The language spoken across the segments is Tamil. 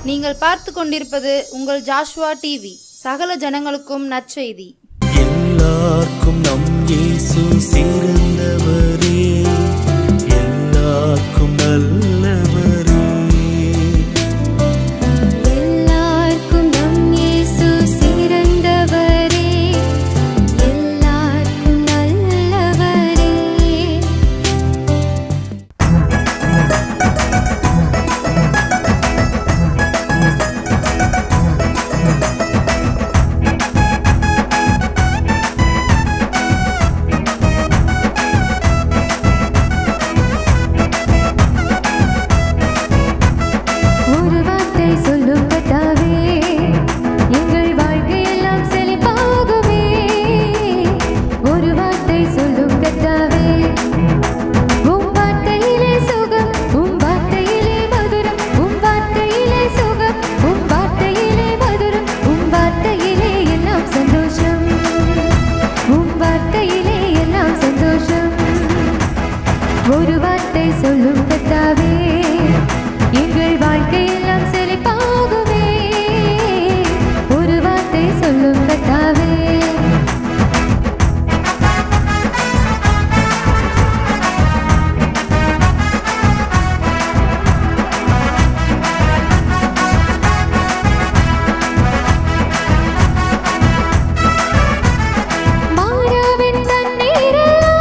நீங்கள் பார்த்து கொண்டிருப்பது உங்கள் ஜாஷுவா டிவி. சகல ஜனங்களுக்கும் நற்செய்தி. எல்லாருக்கும் நம் இயேசு சிறந்தவரே, எல்லாருக்கும் நல்லவரே. எல்லாருக்கும் நம் இயேசு சிறந்தவரே, எல்லாருக்கும் நல்லவரே. ஒரு வார்த்தை சொல்லும் கர்த்தாவே, எங்கள் வாழ்க்கையெல்லாம் செழிப்பாகுமே. ஒரு வார்த்தை சொல்லும் கர்த்தாவே, உம் வார்த்தையிலே சுகம், உம் வார்த்தையிலே மதுரம், உம் வார்த்தையிலே சுகம், உம் வார்த்தையிலே மதுரம், உம் வார்த்தையிலே எல்லாம் சந்தோஷம், உம் வார்த்தையிலே எல்லாம் சந்தோஷம். ஒரு வார்த்தை சொல்லும் கர்த்தாவே, எங்கள் வாழ்க்கையெல்லாம் செழிப்பாகுமே. ஒரு வார்த்தை சொல்லும் கர்த்தாவே. மாறாவின் தண்ணீரெல்லாம்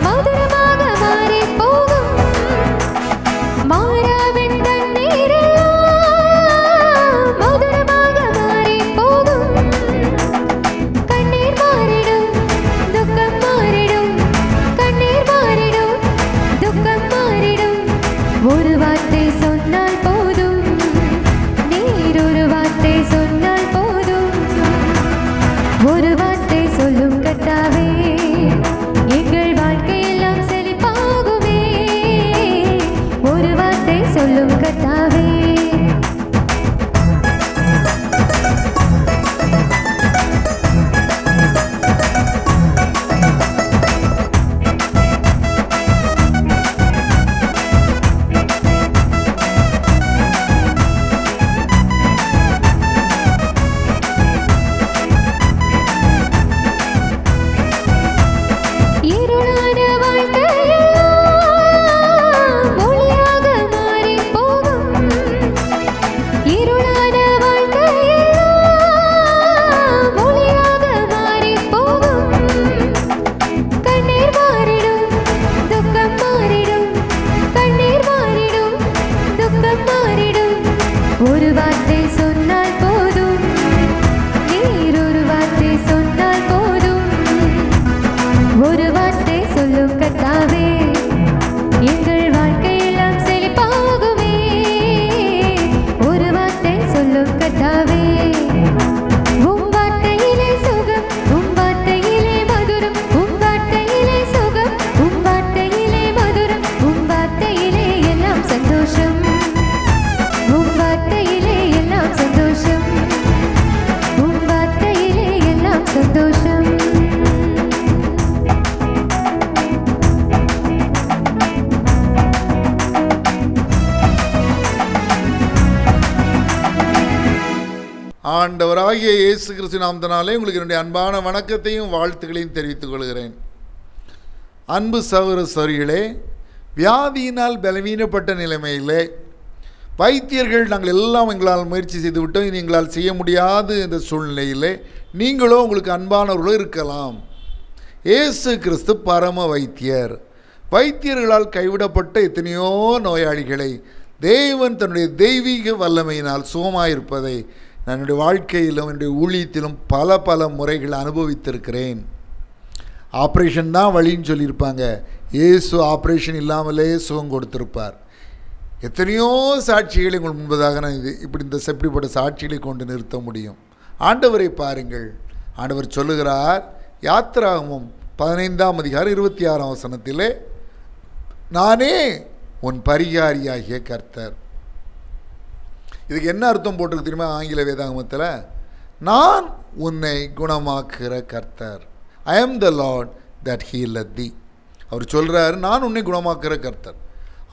மதுரமாக மாறிப் போகும். மாறாவின் தண்ணீரெல்லாம் மதுரமாக மாறிப் போகும். கண்ணீர் மாறிடும், துக்கம் மாறிடும், கண்ணீர் மாறிடும், துக்கம் மாறிடும். ஒரு வார்த்தை சொன்னால் போதும், நீர் ஒரு வார்த்தை சொன்னால் போதும். ஒரு வார்த்தை சொல்லும் கர்த்தாவே, எங்கள் வாழ்க்கையெல்லாம் செழிப்பாகுமே. ஒரு வார்த்தை சொல்லும் கர்த்தாவே. இருளான வாழ்க்கையெல்லாம் ஒளியாக மாறிப் போகும். இருளான வாழ்க்கையெல்லாம் ஒளியாக மாறிப் போகும். கண்ணீர் மாறிடும், துக்கம் மாறிடும், கண்ணீர் மாறிடும், துக்கம் மாறிடும். ஒரு வார்த்தை சொன்னால் போதும், நீர் ஒரு வார்த்தை சொன்னால் போதும். ஒரு வார்த்தை சொல்லும் கர்த்தாவே, எங்கள் வாழ்க்கையெல்லாம் செழிப்பாகுமே. ஒரு வார்த்தை சொல்லும் கர்த்தாவே. உம் வார்த்தையிலே சுகம், உம் வார்த்தையிலே மதுரம், உம் வார்த்தையிலே சுகம், உம் வார்த்தையிலே மதுரம், உம் வார்த்தையிலே எல்லாம் சந்தோஷம், உம் வார்த்தையிலே எல்லாம் சந்தோஷம், உம் வார்த்தையிலே எல்லாம் சந்தோஷம். ஆண்டவராகிய இயேசு கிறிஸ்து நாமத்தினாலே உங்களுக்கு என்னுடைய அன்பான வணக்கத்தையும் வாழ்த்துக்களையும் தெரிவித்துக் கொள்கிறேன். அன்பு சகோதர சகோதரிகளே, வியாதியினால் பலவீனப்பட்ட நிலைமையிலே வைத்தியர்கள் நாங்கள் எல்லாம் எங்களால் முயற்சி செய்து விட்டோம், இனி எங்களால் செய்ய முடியாது என்ற சூழ்நிலையிலே நீங்களோ உங்களுக்கு அன்பானவர்களோ இருக்கலாம். இயேசு கிறிஸ்து பரம வைத்தியர். வைத்தியர்களால் கைவிடப்பட்ட எத்தனையோ நோயாளிகளை தேவன் தன்னுடைய தெய்வீக வல்லமையினால் சுகமாயிருப்பதை நான் என்னுடைய வாழ்க்கையிலும் என்னுடைய ஊழியத்திலும் பல பல முறைகள் அனுபவித்திருக்கிறேன். ஆப்ரேஷன் தான் வழின்னு சொல்லியிருப்பாங்க, இயேசு ஆப்ரேஷன் இல்லாமலே சுகம் கொடுத்திருப்பார். எத்தனையோ சாட்சிகளை உங்கள் முன்பதாக நான் இப்படிப்பட்ட சாட்சிகளை கொண்டு நிறுத்த முடியும். ஆண்டவரை பாருங்கள். ஆண்டவர் சொல்லுகிறார், யாத்திராகமம் 15ஆம் அதிகாரம் 26ஆம் வசனத்திலே, நானே உன் பரிகாரியாகிய கர்த்தர். இதுக்கு என்ன அர்த்தம் போட்டிருக்கு தெரியுமா? ஆங்கில வேதாகமத்தில், நான் உன்னை குணமாக்குகிற கர்த்தர். ஐ ஆம் த லார்ட் தட் ஹீலத் thee. அவர் சொல்கிறாரு, நான் உன்னை குணமாக்குகிற கர்த்தர்.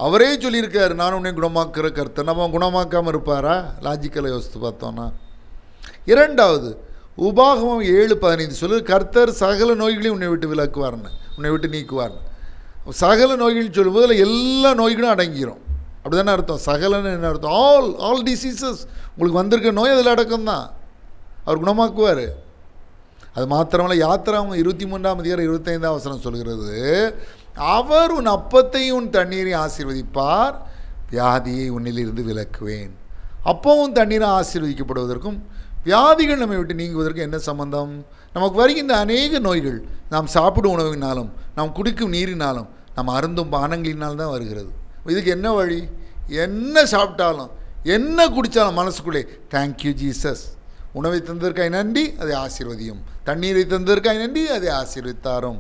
அவரே சொல்லியிருக்காரு, நான் உன்னை குணமாக்குற கர்த்தர். நம்ம குணமாக்காமல் இருப்பாரா? லாஜிக்கலை யோசித்து பார்த்தோன்னா. இரண்டாவது, உபாகமம் 7:15 சொல்லு, கர்த்தர் சகல நோய்களையும் உன்னை விட்டு விலக்குவார்னு, உன்னை விட்டு நீக்குவார்னு. சகல நோய்கள் சொல்லும்போது அதில் எல்லா நோய்களும் அடங்கிடும். அப்படி தானே அர்த்தம்? சகலன்னு என்ன அர்த்தம்? All diseases. உங்களுக்கு வந்திருக்க நோய் அதில் அடக்கம்தான். அவர் குணமாக்குவார். அது மாத்திரமல்ல, யாத்திராவும் 23:25 சொல்கிறது, அவர் உன் அப்பத்தையும் உன் தண்ணீரையும் ஆசீர்வதிப்பார், வியாதியை உன்னிலிருந்து விலக்குவேன். அப்பவும் தண்ணீரை ஆசீர்வதிக்கப்படுவதற்கும் வியாதிகள் நம்மை விட்டு நீங்குவதற்கு என்ன சம்பந்தம்? நமக்கு வருகின்ற அநேக நோய்கள் நாம் சாப்பிடும் உணவினாலும், நாம் குடிக்கும் நீரினாலும், நாம் அருந்தும் பானங்களினாலும் தான் வருகிறது. இதுக்கு என்ன வழி? என்ன சாப்பிட்டாலும் என்ன குடித்தாலும் மனசுக்குள்ளே தேங்க்யூ ஜீசஸ், உணவை தந்ததற்காய் நன்றி, அதை ஆசீர்வதியும். தண்ணீரை தந்ததற்காய் நன்றி, அதை ஆசீர்வதித்தாரும்.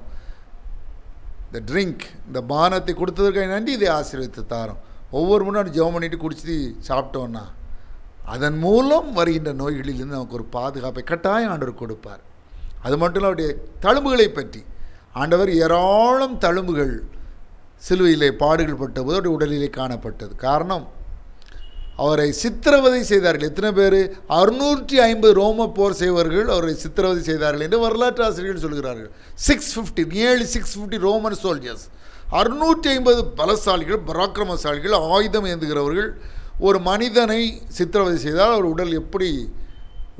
இந்த ட்ரிங்க், இந்த பானத்தை கொடுத்ததற்காய் நன்றி, இதை ஆசீர்வதித்து தாரும். ஒவ்வொரு முன்னாடி ஜெபம் பண்ணிட்டு குடிச்சு சாப்பிட்டோன்னா அதன் மூலம் வருகின்ற நோய்களிலிருந்து நமக்கு ஒரு பாதுகாப்பை கட்டாயம் ஆண்டவர் கொடுப்பார். அது மட்டும் இல்லை, அவருடைய தழும்புகளை பற்றி ஆண்டவர் ஏராளம் தழும்புகள் சிலுவையிலே பாடுகள் பட்டபோது அவருடைய உடலிலே காணப்பட்டது. காரணம், அவரை சித்திரவதை செய்தார்கள். எத்தனை பேர்? 650 ரோம போர் செய்வர்கள் அவரை சித்திரவதை செய்தார்கள் என்று வரலாற்று ஆசிரியர்கள் சொல்கிறார்கள். 650 ரோமன் சோல்ஜர்ஸ், 650 பலசாலிகள், பராக்கிரமசாலிகள், ஆயுதம் ஏந்துகிறவர்கள் ஒரு மனிதனை சித்திரவதை செய்தால் அவர் உடல் எப்படி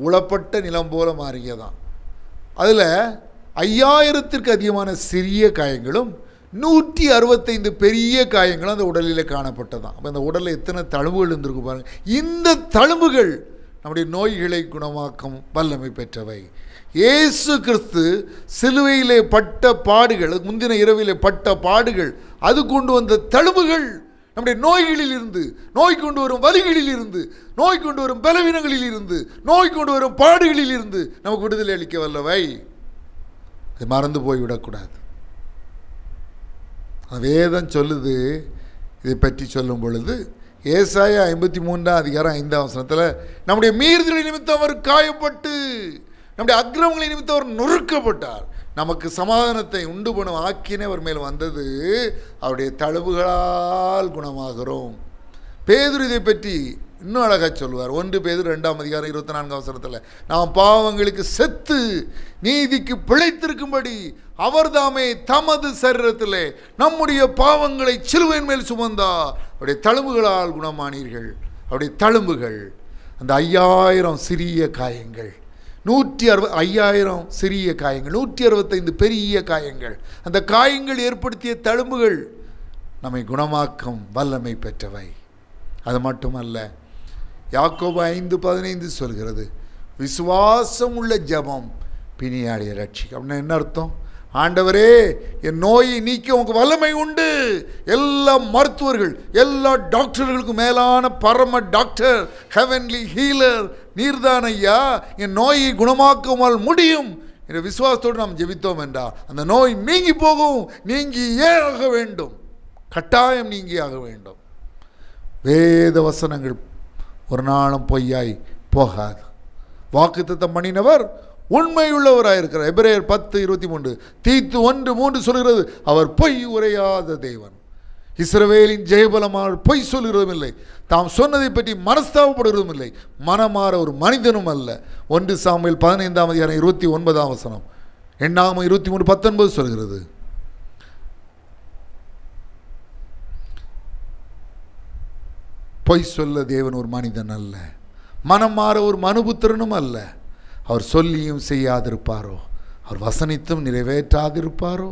உளப்பட்ட நிலம் போல மாறியதான். அதில் 5000த்திற்கு அதிகமான சிறிய காயங்களும் 165 பெரிய காயங்களும் அந்த உடலில் காணப்பட்டதான். அப்போ அந்த உடலில் எத்தனை தழும்புகள் இருந்திருக்கு பாருங்கள். இந்த தழும்புகள் நம்முடைய நோய்களை குணமாக்கும் வல்லமை பெற்றவை. இயேசு கிறிஸ்து சிலுவையிலே பட்ட பாடுகள், முந்தின இரவிலே பட்ட பாடுகள், அது கொண்டு வந்த தழும்புகள் நம்முடைய நோய்களில் இருந்து, நோய் கொண்டு வரும் வலிகளில் இருந்து, நோய் கொண்டு வரும் பலவீனங்களில் இருந்து, நோய் கொண்டு வரும் பாடுகளில் இருந்து நமக்கு விடுதலை அளிக்க வல்லவை. அது மறந்து போய்விடக்கூடாது. வேதம் சொல்லுது. இதை பற்றி சொல்லும் பொழுது ஏசாயா 53:5 நம்முடைய மீறுதலை நிமித்தம் அவர் காயப்பட்டு, நம்முடைய அக்கிரமங்களை நிமித்தம் அவர் நொறுக்கப்பட்டார், நமக்கு சமாதானத்தை உண்டு பண்ணும் ஆக்கினே அவர் மேல் வந்தது, அவருடைய தழும்புகளால் குணமாகிறோம். பேதுரு இதை பற்றி இன்னும் அழகாக சொல்லுவார். 1 பேதுரு 2:24 நாம் பாவங்களுக்கு செத்து நீதிக்கு பிழைத்திருக்கும்படி அவர் தாமே தமது சரீரத்திலே நம்முடைய பாவங்களை சிலுவையின் மேல் சுமந்தார், அவருடைய தழும்புகளால் குணமானீர்கள். அவருடைய தழும்புகள், அந்த 5000 சிறிய காயங்கள், 5000 சிறிய காயங்கள், 165 பெரிய காயங்கள், அந்த காயங்கள் ஏற்படுத்திய தழும்புகள் நம்மை குணமாக்கும் வல்லமை பெற்றவை. அது மட்டுமல்ல, யாக்கோபு 5:15 சொல்கிறது, விசுவாசம் உள்ள ஜெபம் பிணியாளியை ரட்சிக்கும். அப்படின்னா என்ன அர்த்தம்? ஆண்டவரே, என் நோயை நீக்க உங்க வல்லமை உண்டு. எல்லா மருத்துவர்கள், எல்லா டாக்டர்களுக்கும் மேலான பரம டாக்டர், ஹெவன்லி ஹீலர் நீர்தான் ஐயா, என் நோயை குணமாக்குமால் முடியும் என்ற விசுவாசத்தோடு நாம் ஜெபித்தோம் என்றால் அந்த நோய் நீங்கி போகும். நீங்கியே ஆக வேண்டும், கட்டாயம் நீங்கியாக வேண்டும். வேத வசனங்கள் ஒரு நாளும் பொய்யாய் போகாது. வாக்குத்தத்தம் பண்ணினவர் உண்மையுள்ளவராயிருக்கிறார். எபிரேயர் 10:23, தீத்து 1:3 சொல்கிறது, அவர் பொய் உரையாத தேவன். இஸ்ரவேலின் ஜெயபலமான பொய் சொல்கிறதும் இல்லை, தாம் சொன்னதை பற்றி மனஸ்தாபப்படுவதும் இல்லை, மனமாற ஒரு மனிதனும் அல்ல. 1 சாமுவேல் 15:29 எண்ணாகமம் 23:19 சொல்கிறது. பொய் சொல்ல தேவன் ஒரு மனிதன் அல்ல, மனம் மாற ஒரு மனுபுத்திரனும் அல்ல. அவர் சொல்லியும் செய்யாதிருப்பாரோ, அவர் வசனித்தும் நிறைவேற்றாதிருப்பாரோ?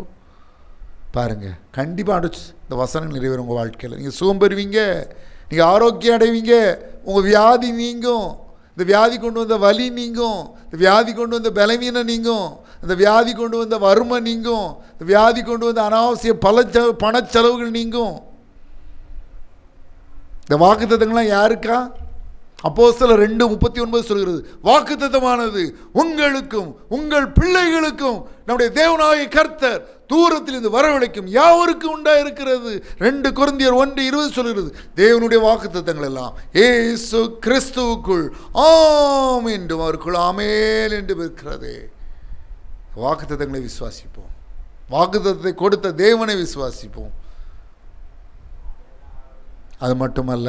பாருங்க, கண்டிப்பாக இந்த வசனங்கள் நிறைவேறும் உங்கள் வாழ்க்கையில். நீங்கள் சுகம் பெறுவீங்க, நீங்கள் ஆரோக்கியம் அடைவீங்க, உங்கள் வியாதி நீங்கும், இந்த வியாதி கொண்டு வந்த வலி நீங்கும், இந்த வியாதி கொண்டு வந்த பலவீனம் நீங்கும், இந்த வியாதி கொண்டு வந்த வறுமை நீங்கும், இந்த வியாதி கொண்டு வந்த அனாவசிய பணச்செலவுகள் நீங்கும். இந்த வாக்குத்தத்தங்கள்லாம் யாருக்கா? அப்போஸ்தலர் 2:39 சொல்கிறது, வாக்குத்தத்தமானது உங்களுக்கும் உங்கள் பிள்ளைகளுக்கும் நம்முடைய தேவனாகிய கர்த்தர் தூரத்திலிருந்து வரவழைக்கும் யாவருக்கும் உண்டாயிருக்கிறது. 2 கொரிந்தியர் 1:20 சொல்கிறது, தேவனுடைய வாக்குத்தத்தங்கள் எல்லாம் இயேசு கிறிஸ்துவுக்குள் ஆம் என்றும் அவருக்குள் ஆமேன் என்றும் இருக்கிறது. வாக்குத்தத்தங்களை விசுவாசிப்போம், வாக்குத்தத்தத்தை கொடுத்த தேவனை விசுவாசிப்போம். அது மட்டுமல்ல,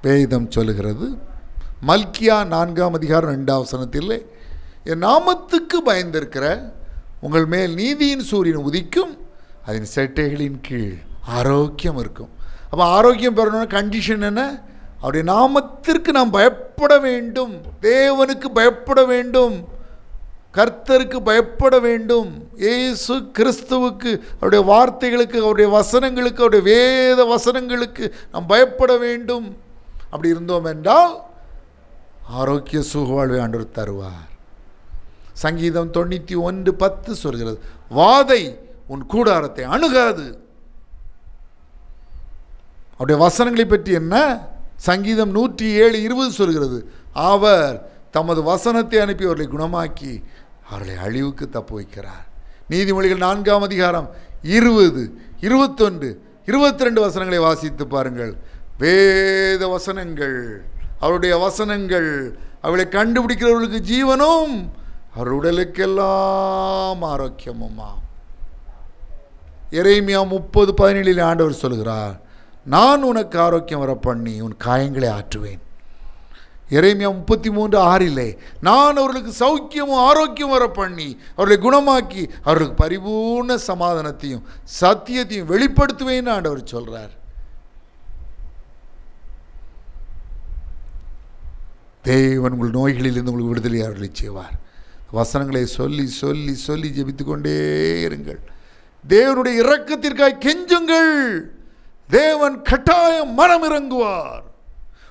வேதம் சொல்லுகிறது, மல்கியா 4:2 என் நாமத்துக்கு பயந்திருக்கிற உங்கள் மேல் நீதியின் சூரியன் உதிக்கும், அதன் செட்டைகளின் கீழ் ஆரோக்கியம் இருக்கும். அப்போ ஆரோக்கியம் பெறணும்னா கண்டிஷன் என்ன? அவருடைய நாமத்திற்கு நாம் பயப்பட வேண்டும், தேவனுக்கு பயப்பட வேண்டும், கர்த்தருக்கு பயப்பட வேண்டும், இயேசு கிறிஸ்துவுக்கு, அவருடைய வார்த்தைகளுக்கு, அவருடைய வசனங்களுக்கு, அவருடைய வேத வசனங்களுக்கு நாம் பயப்பட வேண்டும். அப்படி இருந்தோம் என்றால் ஆரோக்கிய சுகவாழ்வை ஆண்டவர் தருவார். சங்கீதம் 91:10 சொல்கிறது, வாதை உன் கூடாரத்தை அணுகாது. அவருடைய வசனங்களை பற்றி என்ன? சங்கீதம் 107:20 சொல்கிறது, அவர் தமது வசனத்தை அனுப்பி அவர்களை குணமாக்கி அவர்களை அழிவுக்கு தப்பு வைக்கிறார். நீதிமொழிகள் 4:20, 21, 22 வசனங்களை வாசித்து பாருங்கள். வேத வசனங்கள், அவருடைய வசனங்கள் அவளை கண்டுபிடிக்கிறவர்களுக்கு ஜீவனும் அவர் உடலுக்கெல்லாம் ஆரோக்கியமுமா. எரேமியா 30:17 ஆண்டவர் சொல்கிறார், நான் உனக்கு ஆரோக்கியம் வர பண்ணி உன் காயங்களை ஆற்றுவேன். எரேமியா 33:6 நான் அவர்களுக்கு சௌக்கியமும் ஆரோக்கியம் வர பண்ணி அவர்களை குணமாக்கி அவர்களுக்கு பரிபூர்ண சமாதானத்தையும் சத்தியத்தையும் வெளிப்படுத்துவேன்னு ஆண்டவர் சொல்றார். தேவன் உங்கள் நோய்களிலிருந்து உங்களுக்கு விடுதலை அவர்களை செய்வார். வசனங்களை சொல்லி சொல்லி சொல்லி ஜெபித்துக்கொண்டே இருங்கள். தேவனுடைய இரக்கத்திற்காக கெஞ்சுங்கள். தேவன் கட்டாயம் மனம் இறங்குவார்,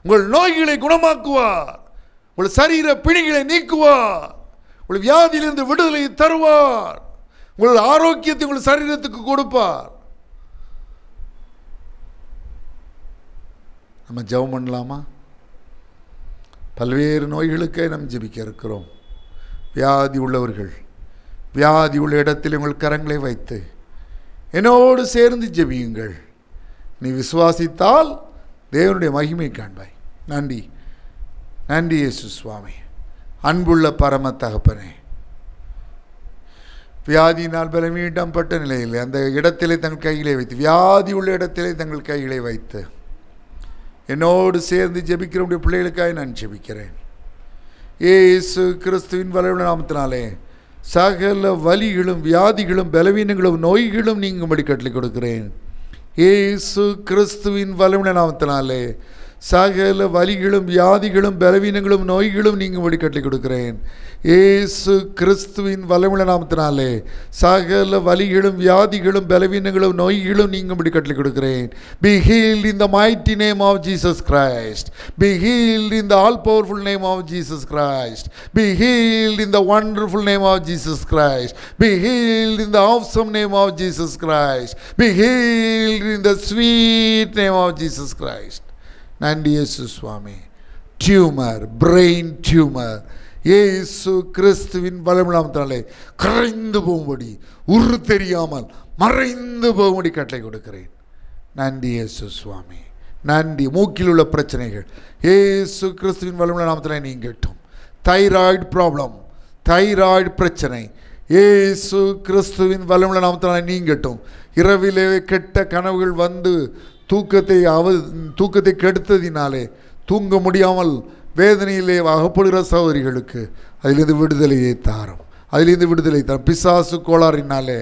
உங்கள் நோய்களை குணமாக்குவார், உங்கள் சரீர பிணிகளை நீக்குவார், உங்கள் வியாதியிலிருந்து விடுதலை தருவார், உங்கள் ஆரோக்கியத்தை உங்கள் சரீரத்துக்கு கொடுப்பார். நம்ம ஜெபம் பண்ணலாமா? பல்வேறு நோய்களுக்கே நாம் ஜெபிக்க இருக்கிறோம். வியாதி உள்ளவர்கள், வியாதி உள்ள இடத்தில் உங்கள் கரங்களை வைத்து என்னோடு சேர்ந்து ஜெபியுங்கள். நீ விசுவாசித்தால் தேவனுடைய மகிமை காண்பாய். நன்றி, நன்றி இயேசு சுவாமி. அன்புள்ள பரம தகப்பனே, வியாதியினால் பலவீனப்பட்ட நிலையில் அந்த இடத்திலே தங்கள் கைகளை வைத்து, வியாதி உள்ள இடத்திலே தங்கள் கைகளை வைத்து என்னோடு சேர்ந்து ஜெபிக்கிறவருடைய பிள்ளைகளுக்காக நான் ஜெபிக்கிறேன். இயேசு கிறிஸ்துவின் வல்லமையுள்ள நாமத்தினாலே சகல வலிகளும் வியாதிகளும் பலவீனங்களும் நோய்களும் நீங்கும்படி கட்டளை கொடுக்கிறேன். இயேசு கிறிஸ்துவின் வல்லமையுள்ள நாமத்தினாலே சகல வலிகளும் வியாதிகளும் பலவீனங்களும் நோய்களும் நீங்கும்படி கட்டளை கொடுக்கிறேன். இயேசு கிறிஸ்துவின் வல்லமையுள்ள நாமத்தினாலே சகல வலிகளும் வியாதிகளும் பலவீனங்களும் நோய்களும் நீங்கும்படி கட்டளை கொடுக்கிறேன். Be healed in the mighty name of Jesus Christ. Be healed in the all powerful name of Jesus Christ. Be healed in the wonderful name of Jesus Christ. Be healed in the awesome name of Jesus Christ. Be healed in the sweet name of Jesus Christ. நன்றி இயேசு சுவாமி. டியூமர், பிரெயின் டியூமர் இயேசு கிறிஸ்துவின் பலமுனாமத்தினாலே கரைந்து போகும்படி, உரு தெரியாமல் மறைந்து போகும்படி கட்டளை கொடுக்கிறேன். நன்றி இயேசு சுவாமி, நன்றி. மூக்கில் உள்ள பிரச்சனைகள் இயேசு கிறிஸ்துவின் பலமுனாமத்தினாலே நீங்கட்டும். தைராய்டு ப்ராப்ளம், தைராய்டு பிரச்சனை இயேசு கிறிஸ்துவின் வல்லமையுள்ள நாமத்தினாலே நீங்கட்டும். இரவிலே கெட்ட கனவுகள் வந்து தூக்கத்தை கெடுத்ததினாலே தூங்க முடியாமல் வேதனையிலே அகப்படுகிற சகோதரிகளுக்கு அதிலிருந்து விடுதலையை தாரும், அதிலிருந்து விடுதலை தாரும். பிசாசு கோளாறினாலே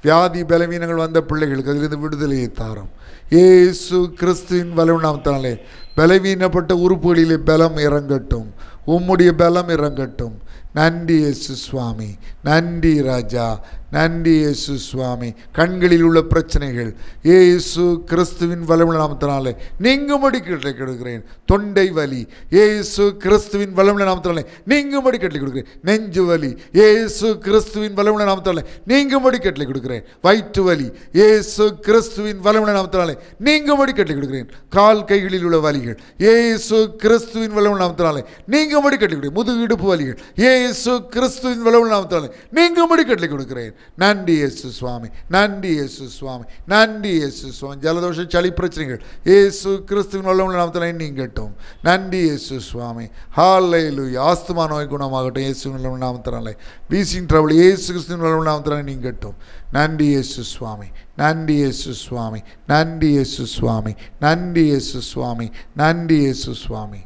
வியாதி பலவீனங்கள் வந்த பிள்ளைகளுக்கு அதிலிருந்து விடுதலையை தாரும். இயேசு கிறிஸ்துவின் வல்லமையுள்ள நாமத்தினாலே பலவீனப்பட்ட உறுப்புகளிலே பலம் இறங்கட்டும், உம்முடைய பலம் இறங்கட்டும். நன்றி இயேசு சுவாமி, நன்றி ராஜா, நன்றி இயேசு சுவாமி. கண்களில் உள்ள பிரச்சனைகள் இயேசு கிறிஸ்துவின் வல்லமையுள்ள நாமத்தினாலே நீங்கும்படி கட்டளை கொடுக்கிறேன். தொண்டை வலி இயேசு கிறிஸ்துவின் வல்லமையுள்ள நாமத்தினாலே நீங்கும்படி கட்டளை கொடுக்கிறேன். நெஞ்சு வலி இயேசு கிறிஸ்துவின் வல்லமையுள்ள நாமத்தினாலே நீங்கும்படி கட்டளை கொடுக்கிறேன். வயிற்று வலி இயேசு கிறிஸ்துவின் வல்லமையுள்ள நாமத்தினாலே நீங்கும்படி கட்டளை கொடுக்கிறேன். கால் கைகளில் உள்ள வலிகள் இயேசு கிறிஸ்துவின் வல்லமையுள்ள நாமத்தினாலே நீங்கும்படி கட்டளை கொடுக்கிறேன். முதுகு இடுப்பு வலிகள் இயேசு கிறிஸ்துவின் வல்லமையுள்ள நாமத்தினாலே நீங்கும்படி கட்டளை கொடுக்கிறேன். நன்றி இயேசு சுவாமி, நன்றி இயேசு சுவாமி, நன்றி இயேசு சுவாமி. ஜலதோஷ சளி பிரச்சனைகள் இயேசு கிறிஸ்துவின் வல்லமையுள்ள நாமத்தினாலே நீங்கட்டும். நன்றி இயேசு சுவாமி. ஹல்லேலூயா. ஆஸ்துமா நோய் குணமாகட்டும் இயேசுவின் வல்லமையுள்ள நாமத்தினாலே. வீசிங் ட்ரபிள் இயேசு கிறிஸ்துவின் வல்லமையுள்ள நாமத்தினாலே நீங்கட்டும். நன்றி இயேசு சுவாமி, நன்றி இயேசு சுவாமி, நன்றி இயேசு சுவாமி, நன்றி இயேசு சுவாமி, நன்றி இயேசு சுவாமி.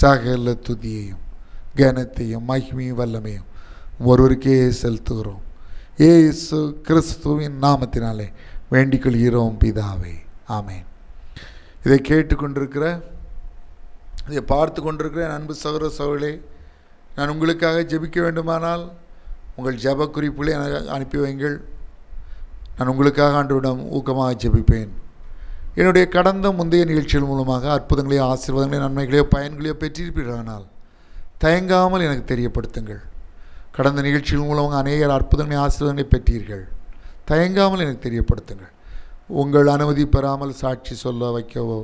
சகல துதியையும் கனத்தையும் மகிமையும் வல்லமையும் ஒருவருக்கே செலுத்துகிறோம். இயேசு கிறிஸ்துவின் நாமத்தினாலே வேண்டிக் கொள்கிறோம் பிதாவே, ஆமேன். இதை கேட்டுக்கொண்டிருக்கிற, இதை பார்த்து கொண்டிருக்கிற அன்பு சகோதர சகோதரிகளே, நான் உங்களுக்காக ஜெபிக்க வேண்டுமானால் உங்கள் ஜெப குறிப்புகளை எனக்கு அனுப்பி வைங்கள். நான் உங்களுக்காக ஆண்டவரிடம் ஊக்கமாக ஜெபிப்பேன். என்னுடைய கடந்த முந்தைய நிகழ்ச்சிகள் மூலமாக அற்புதங்களையோ ஆசீர்வாதங்களையோ நன்மைகளையோ பயன்களையோ பெற்றிருப்பீர்களானால் தயங்காமல் எனக்கு தெரியப்படுத்துங்கள். கடந்த நிகழ்ச்சிகள் மூலமாக அநேகர் அற்புதங்களையும் ஆசீர்வாதங்களை பெற்றீர்கள். தயங்காமல் எனக்கு தெரியப்படுத்துங்கள். உங்கள் அனுமதி பெறாமல் சாட்சி சொல்ல வைக்கவோ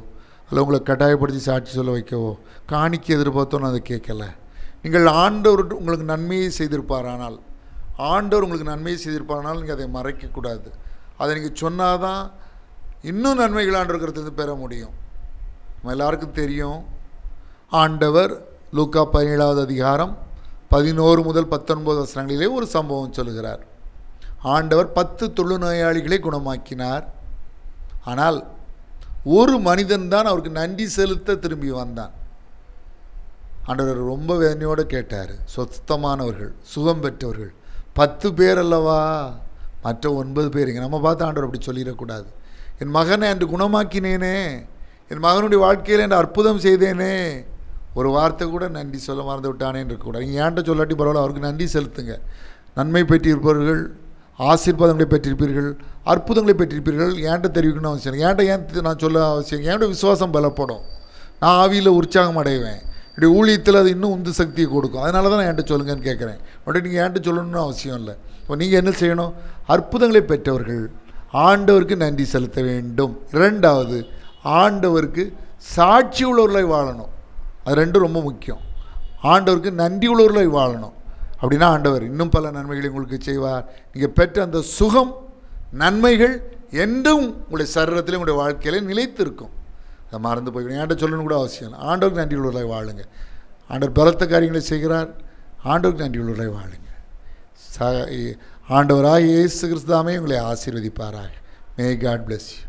அல்ல உங்களை கட்டாயப்படுத்தி சாட்சி சொல்ல வைக்கவோ காணிக்க எதிர்பார்த்தோ நான் அதை கேட்கல. நீங்கள் ஆண்டவர் உங்களுக்கு நன்மையை செய்திருப்பாரானால், ஆண்டவர் உங்களுக்கு நன்மையை செய்திருப்பாரானால் நீங்கள் அதை மறைக்கக்கூடாது. அதை நீங்கள் சொன்னால் தான் இன்னும் நன்மைகள் ஆண்டவர்கிறது பெற முடியும். நம்ம எல்லாருக்கும் தெரியும், ஆண்டவர் லூக்கா 17வது அதிகாரம் 11 முதல் 19 வசனங்களிலே ஒரு சம்பவம் சொல்லுகிறார். ஆண்டவர் 10 தொழுநோயாளிகளை குணமாக்கினார். ஆனால் ஒரு மனிதன் தான் அவருக்கு நன்றி செலுத்த திரும்பி வந்தான். ஆண்டவர் ரொம்ப வேதனையோடு கேட்டார், சொத்தமானவர்கள், சுகம் பெற்றவர்கள் 10 பேர் அல்லவா, மற்ற 9 பேர் இங்கே நம்ம பார்த்து ஆண்டவர் அப்படி சொல்லிடக்கூடாது. என் மகனை அன்று குணமாக்கினேனே, என் மகனுடைய வாழ்க்கையில் என்று அற்புதம் செய்தேனே, ஒரு வார்த்தை கூட நன்றி சொல்ல மறந்து விட்டானேன்னு இருக்கக்கூடாது. நீங்கள் ஏன்ட்ட சொல்லாட்டி பரவாயில்ல, அவருக்கு நன்றி செலுத்துங்க. நன்மை பெற்றிருப்பவர்கள், ஆசீர்வாதங்களை பெற்றிருப்பீர்கள், அற்புதங்களை பெற்றிருப்பீர்கள். ஏன்ட்ட தெரிவிக்கணும் அவசியம், ஏன்ட்ட நான் சொல்ல அவசியம். ஏன்ட்ட விசுவாசம் பலப்படும், நான் ஆவியில் உற்சாகம் அடைவேன், இப்படி ஊழியத்தில் அது இன்னும் உந்து சக்தியை கொடுக்கும். அதனால தான் நான் ஏன்ட்ட சொல்லுங்கன்னு கேட்குறேன். மட்டும் நீங்கள் ஏன்ட்ட சொல்லணும்னு அவசியம் இல்லை. இப்போ நீங்கள் என்ன செய்யணும்? அற்புதங்களை பெற்றவர்கள் ஆண்டவருக்கு நன்றி செலுத்த வேண்டும். 2வது, ஆண்டவருக்கு சாட்சி உள்ளவர்களை வாழணும். அது 2 ரொம்ப முக்கியம். ஆண்டவருக்கு நன்றி உள்ளவர்களை வாழணும். அப்படின்னா ஆண்டவர் இன்னும் பல நன்மைகளை உங்களுக்கு செய்வார். நீங்கள் பெற்ற அந்த சுகம், நன்மைகள் என்றும் உங்களுடைய சரீரத்திலே உங்களுடைய வாழ்க்கையிலே நிலைத்திருக்கும். அதை மறந்து போய்க்கணும். ஏன்ட்ட சொல்லணும் கூட அவசியம் இல்லை. ஆண்டவருக்கு நன்றி உள்ளவர்களை வாழுங்க. ஆண்டவர் பலத்த காரியங்களை செய்கிறார். ஆண்டவருக்கு நன்றி உள்ளவர்களை வாழுங்க. ஆண்டவராக இயேசு கிறிஸ்துவே உங்களை ஆசீர்வதிப்பாராக. May God bless you.